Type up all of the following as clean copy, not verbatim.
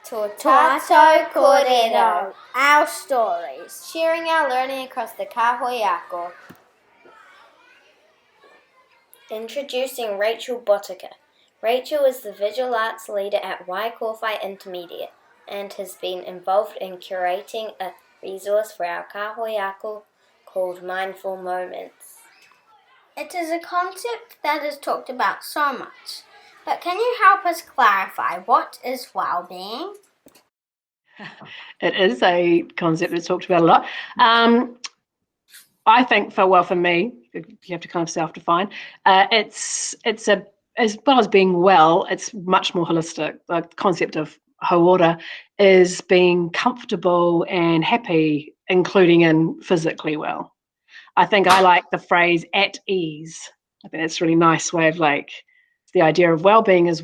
TΑTOU KŌRERO, our stories. Sharing our learning across the Kāhui Ako. Introducing Rachael Botica. Rachael is the visual arts leader at Waikowhai Intermediate and has been involved in curating a resource for our Kāhui Ako called Mindful Moments. It is a concept that is talked about so much, but can you help us clarify what is well-being? It is a concept that's talked about a lot. I think for me, you have to kind of self-define. It's as well as being well, it's much more holistic. The concept of hauora is being comfortable and happy, including in physically well. I think I like the phrase "at ease." I think that's a really nice way of the idea of well-being is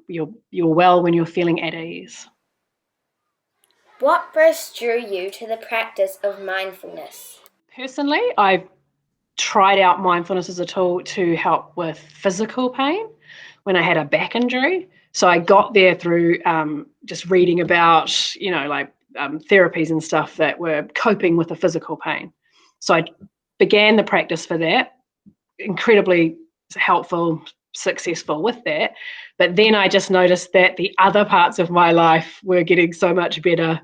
you're well when you're feeling at ease. What first drew you to the practice of mindfulness? Personally, I've tried out mindfulness as a tool to help with physical pain when I had a back injury. So I got there through just reading about, therapies and stuff that were coping with the physical pain. So I began the practice for that, incredibly helpful, successful with that. But then I just noticed that the other parts of my life were getting so much better.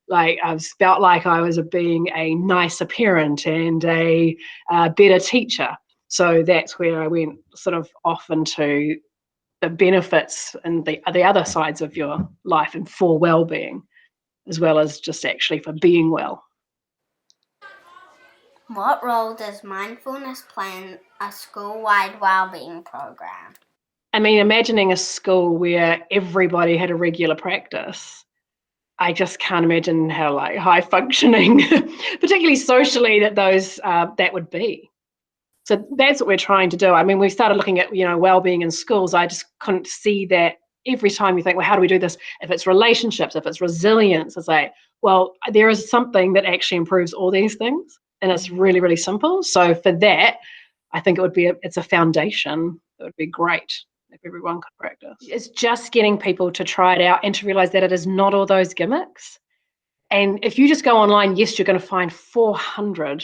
I felt like I was being a nicer parent and a better teacher. So that's where I went sort of off into the benefits and the other sides of your life and for well-being, as well as just actually for being well. What role does mindfulness play in a school-wide well-being program? I mean, imagining a school where everybody had a regular practice, I just can't imagine how high functioning, particularly socially, that would be. So that's what we're trying to do. I mean, we started looking at well-being in schools. I just couldn't see that every time you think, well, how do we do this? If it's relationships, if it's resilience, it's well, there is something that actually improves all these things, and it's really, really simple. So for that, I think it's a foundation. It would be great if everyone could practice. It's just getting people to try it out and to realize that it is not all those gimmicks. And if you just go online, yes, you're going to find 400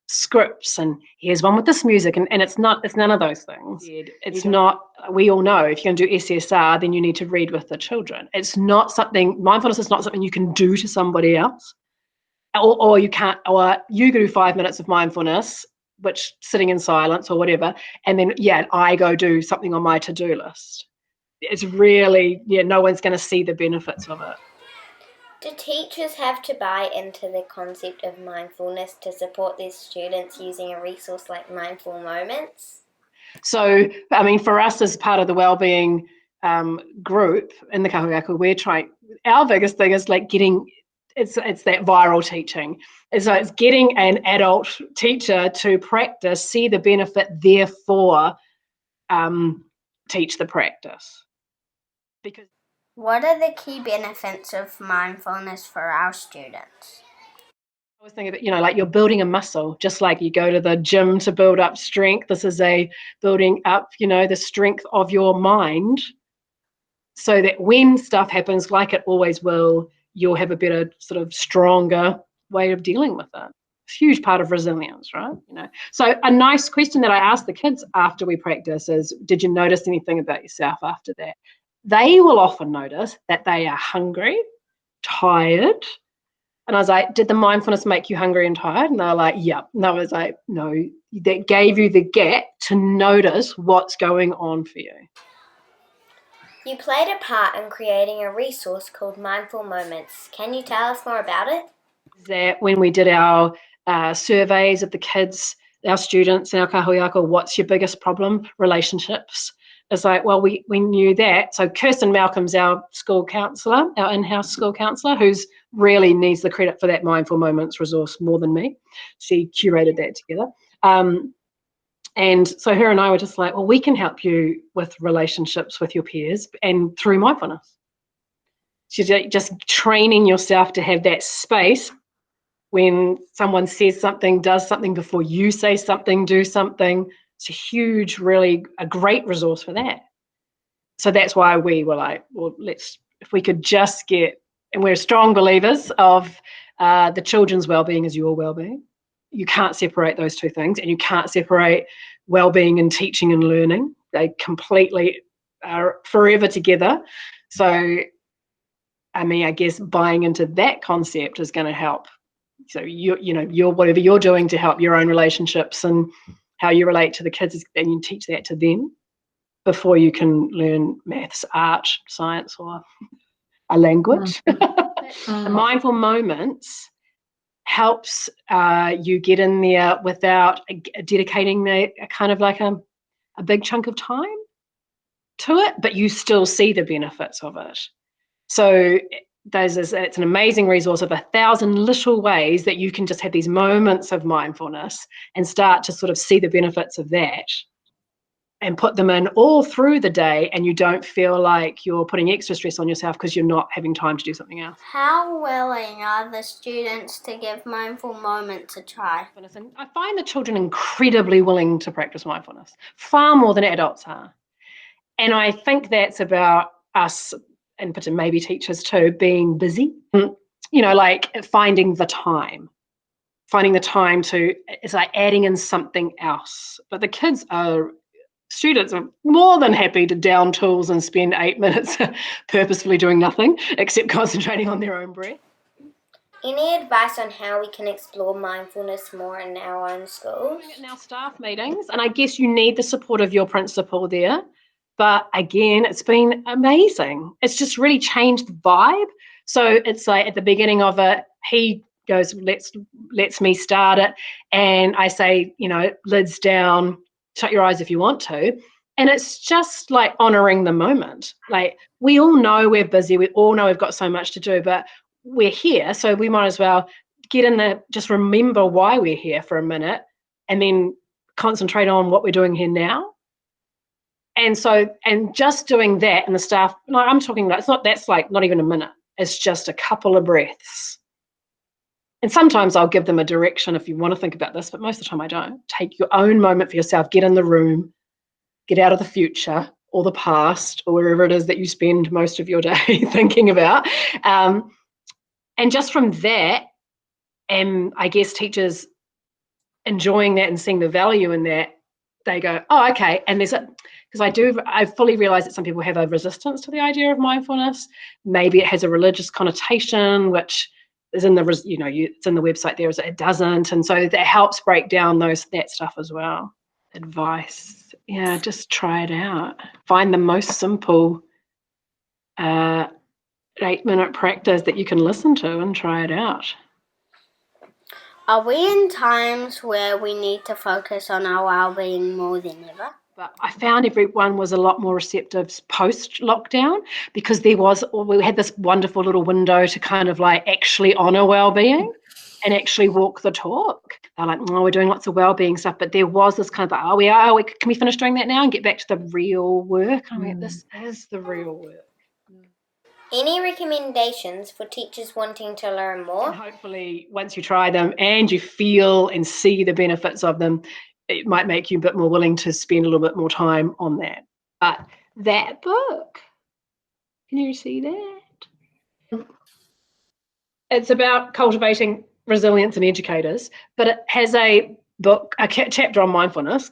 scripts and here's one with this music, and it's none of those things. It's not, we all know if you're going to do SSR, then you need to read with the children. It's not something, mindfulness is not something you can do to somebody else, or you can't, or you do 5 minutes of mindfulness, which sitting in silence or whatever, and then I go do something on my to-do list. It's really, no one's going to see the benefits of it. Do teachers have to buy into the concept of mindfulness to support their students using a resource like Mindful Moments? So, I mean, for us as part of the wellbeing group in the Kāhui Ako, we're trying, our biggest thing is getting, it's that viral teaching. So it's getting an adult teacher to practice, see the benefit, therefore teach the practice. Because what are the key benefits of mindfulness for our students? I was thinking about, you're building a muscle, just like you go to the gym to build up strength. This is a building up, the strength of your mind, so that when stuff happens, like it always will, you'll have a better, sort of stronger way of dealing with it. It's a huge part of resilience, right? So a nice question that I ask the kids after we practice is, did you notice anything about yourself after that? They will often notice that they are hungry, tired. And I was like, did the mindfulness make you hungry and tired? And they're like, yeah. And I was like, no, that gave you the gap to notice what's going on for you. You played a part in creating a resource called Mindful Moments. Can you tell us more about it? That when we did our surveys of the kids, our students in our Kāhui Ako, what's your biggest problem? Relationships. It's well, we knew that. So Kirsten Malcolm's our school counsellor, our in-house school counsellor, who's really needs the credit for that Mindful Moments resource more than me. She curated that together. And so her and I were just well, we can help you with relationships with your peers and through mindfulness. So just training yourself to have that space when someone says something, does something, before you say something, do something. It's a huge, really a great resource for that. So that's why we were well, let's if we could just get, and we're strong believers of the children's well-being is your well-being. You can't separate those two things, and you can't separate well-being and teaching and learning. They completely are forever together. So, I mean, I guess buying into that concept is going to help. So you're whatever you're doing to help your own relationships and how you relate to the kids, and you teach that to them before you can learn maths, art, science, or a language. Mindful moments helps you get in there without dedicating a kind of like a big chunk of time to it, but you still see the benefits of it. So it's an amazing resource of 1,000 little ways that you can just have these moments of mindfulness and start to sort of see the benefits of that and put them in all through the day, and you don't feel like you're putting extra stress on yourself because you're not having time to do something else. How willing are the students to give mindful moments a try? And I find the children incredibly willing to practice mindfulness, far more than adults are. And I think that's about us, and maybe teachers too, being busy, like finding the time to, it's like adding in something else. But the students are more than happy to down tools and spend 8 minutes purposefully doing nothing except concentrating on their own breath. Any advice on how we can explore mindfulness more in our own schools? In our staff meetings, and I guess you need the support of your principal there. But again, it's been amazing. It's just really changed the vibe. So it's like at the beginning of it, he goes, lets me start it. And I say, lids down, shut your eyes if you want to. And it's just like honoring the moment. Like, we all know we're busy. We all know we've got so much to do, but we're here. So we might as well just remember why we're here for a minute and then concentrate on what we're doing here now. And just doing that, and the staff, I'm talking about, that's like not even a minute. It's just a couple of breaths. And sometimes I'll give them a direction if you want to think about this, but most of the time I don't. Take your own moment for yourself, get in the room, get out of the future or the past or wherever it is that you spend most of your day thinking about. And just from that, and I guess teachers enjoying that and seeing the value in that, they go, oh, okay. And because I fully realize that some people have a resistance to the idea of mindfulness. Maybe it has a religious connotation, which is in the, it's in the website there, it doesn't. And so that helps break down that stuff as well. Advice. Yeah, just try it out. Find the most simple 8-minute practice that you can listen to and try it out. Are we in times where we need to focus on our well-being more than ever? But I found everyone was a lot more receptive post-lockdown because we had this wonderful little window to kind of like actually honour well-being and actually walk the talk. They're like, oh, we're doing lots of well-being stuff, but there was this kind of like, can we finish doing that now and get back to the real work? I mean, this is the real work. Any recommendations for teachers wanting to learn more? And hopefully, once you try them and you feel and see the benefits of them, it might make you a bit more willing to spend a little bit more time on that. But that book, can you see that? It's about cultivating resilience in educators, but it has a chapter on mindfulness,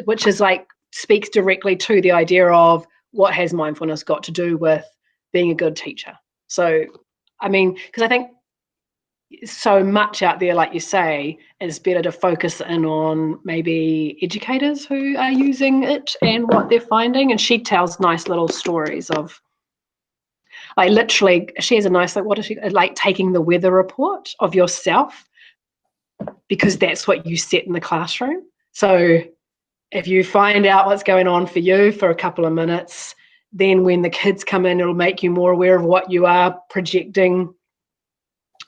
which is like speaks directly to the idea of what has mindfulness got to do with being a good teacher. So, I mean, because I think so much out there, like you say, it's better to focus in on maybe educators who are using it and what they're finding. And she tells nice little stories of, like, literally, she has a nice, like, what is she, like taking the weather report of yourself, because that's what you set in the classroom. So if you find out what's going on for you for a couple of minutes, then when the kids come in, it'll make you more aware of what you are projecting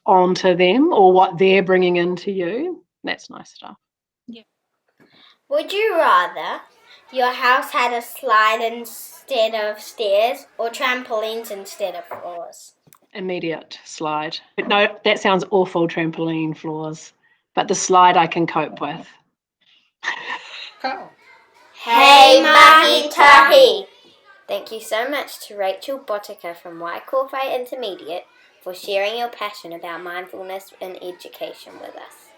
onto them or what they're bringing into you. That's nice stuff. Yeah. Would you rather your house had a slide instead of stairs or trampolines instead of floors? Immediate slide. No, that sounds awful, trampoline floors. But the slide I can cope with. Hei mahi tahi. Thank you so much to Rachael Botica from Waikowhai Intermediate for sharing your passion about mindfulness in education with us.